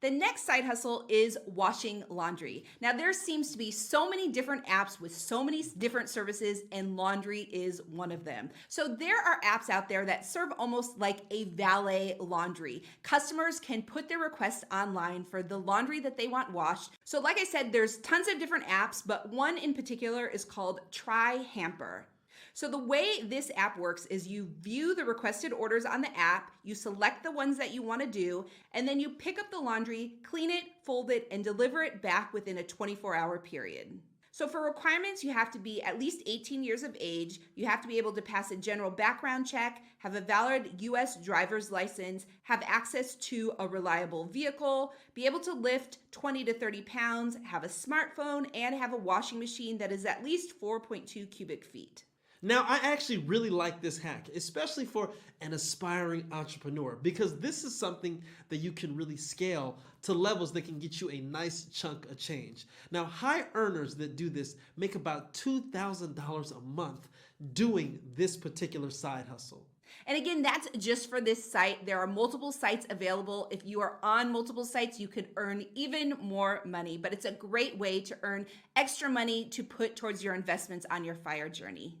The next side hustle is washing laundry. Now, there seems to be so many different apps with so many different services, and laundry is one of them. So there are apps out there that serve almost like a valet laundry. Customers can put their requests online for the laundry that they want washed. So like I said, there's tons of different apps, but one in particular is called Try Hamper. So the way this app works is you view the requested orders on the app, you select the ones that you want to do, and then you pick up the laundry, clean it, fold it, and deliver it back within a 24-hour period. So for requirements, you have to be at least 18 years of age, you have to be able to pass a general background check, have a valid US driver's license, have access to a reliable vehicle, be able to lift 20 to 30 pounds, have a smartphone, and have a washing machine that is at least 4.2 cubic feet. Now, I actually really like this hack, especially for an aspiring entrepreneur, because this is something that you can really scale to levels that can get you a nice chunk of change. Now, high earners that do this make about $2,000 a month doing this particular side hustle. And again, that's just for this site. There are multiple sites available. If you are on multiple sites, you could earn even more money, but it's a great way to earn extra money to put towards your investments on your FIRE journey.